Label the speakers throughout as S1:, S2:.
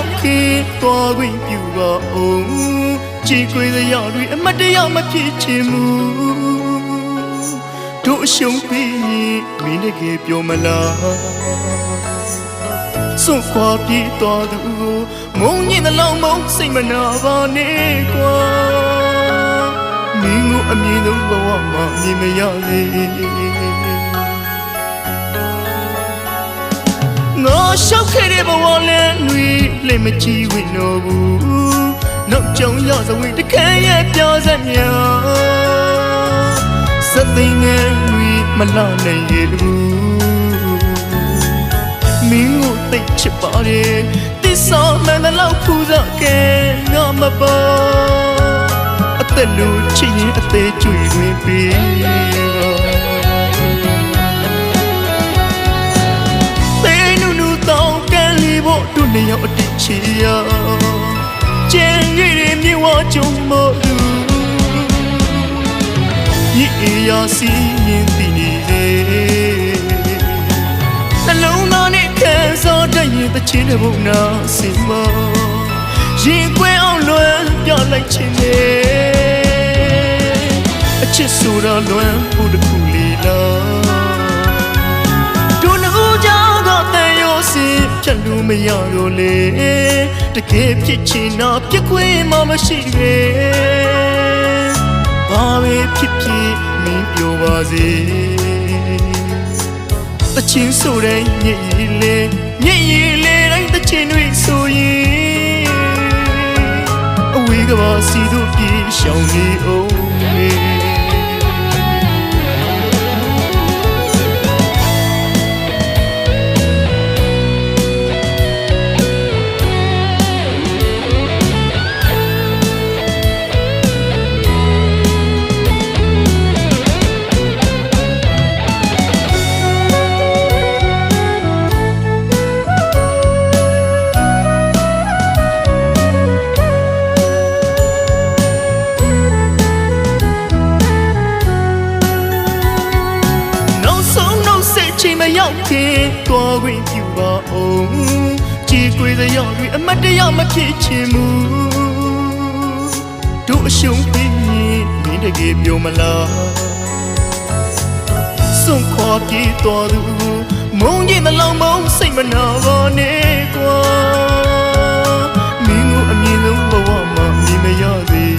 S1: ရောက်ခင်သွားခွင့်ပြုပါအောင်ကြည်ခွေစရာတွေအမတ်တရားမဖြစ်ချင်မှုတို့အရှုံးပြီးမင်းတကယ်ပြောမလားစွန့်ခွာပြေးသွားသူမုံညင်တဲ့လောင်မုံစိတ်မနာပါနဲ့ကွာမင်းကိုအမြင်ဆုံးဘဝမှာမြင်မရစေငါရှောက်ခဲ့တဲ့ဘဝလည်းနှွေလည်းမကြည့်ဝင်တော့ဘူးနောက်ကြောင်ရစဝေးတခမ်းရဲ့ပြောစက်များစသိငယ်နှွေမလာနိုင်ရဘူးမင်းကိုသိချစ်ပါတယ်သစ္စာမှန်တဲ့လောက်ဖူးစားကဲငါမပါအသက်လူချစ်ရင်အသေးကျွေတွင်ပြီးတို့နေရောက်အတိချီရကျန်ရည်မြေဝကြုံမို့လူဤရစီရင်တည်နေစေနှလုံးသားနဲ့ခံစားတတ်ရင်တချင်းတဲ့ဘုံနာစင်မရင်ကွဲအောင်လွယ်ပြလိုက်ခြင်းနဲ့အချစ်ဆိုတာလွယ်ဖို့တခုလေးလားဖြတ်လို့မရတော့လေတကယ်ဖြစ်ချင်တာပြစ်ခွင့်မှမရှိပဲဘာပဲဖြစ်ဖြစ်မင်းပြောပါစေတချင်းဆိုတဲ့ညစ်ရည်လေတိုင်းတချင်းတွေဆိုရင်အဝေးကပါစီတို့ပြေရှောင်နေအောင်ရောက်ခင်သွားခွင့်ပြုပါအောင်ကြည်ခွေစရာတွေအမတ်တရားမဖြစ်ချင်ဘူးတို့အရှုံးပြီးမင်းတကယ်ပြောမလားစွန့်ခွာပြေးသွားသူမုံညင်တဲ့လောင်မုံစိတ်မနာပါနဲ့ကွာမင်းကိုအမြင်ဆုံးဘဝမှာမြင်မရစေ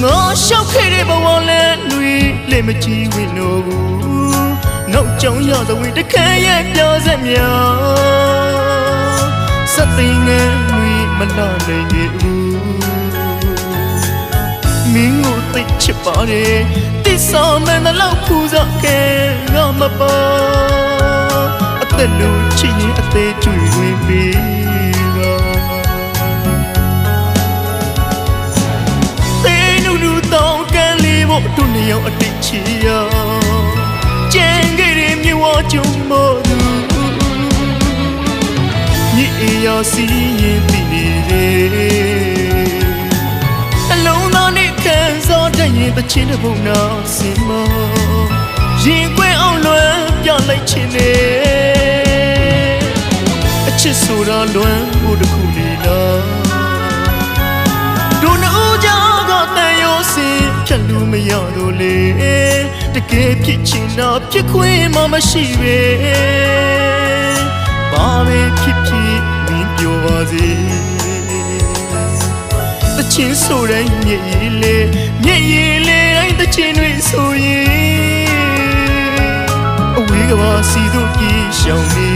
S1: ငါရှောက်ခဲ့တဲ့ဘဝလည်းနှွေလည်းမကြည့်ဝင်တော့ဘူးနောက်ကြောင်ရသဝေးတခမ်းရဲ့ပြောစက်များစသိငယ်နှွေမလာနိုင်ဘူးမင်းကိုသိချစ်ပါတယ်သစ္စာမှန်တဲ့လောက်ဖူးစားခဲ့ငါမပါအသက်လူချစ်ရင်အသေးကျွေဝင်ပြီးတို့နေရောက်အတိတ်ချီရကျန်ခဲ့တဲ့မြေဝကြုံမို့သူညစ်ရစီရင်တည်နေတယ်အလုံးသားနဲ့ခံစားတတ်ရင်တချင်းတဲ့ဘုံနာစင်မရင်ကွဲအောင်လွယ်ပြလိုက်ခြင်းနဲ့အချစ်ဆိုတာလွယ်ဖို့တခုလေးလားတို့နှုတ်ကြတော့တန်ရောစင်ဖြတ်လို့မရတော့လေတကယ်ဖြစ်ချင်တာဖြစ်ခွင့်မှမရှိပဲဘာပဲဖြစ်ဖြစ်မင်းပြောပါစေတချင်းဆိုတဲ့ညစ်ရည်လေတိုင်းတချင်းတွေဆိုရင်အဝေးကပါစီတို့ပြေရှောင်နေ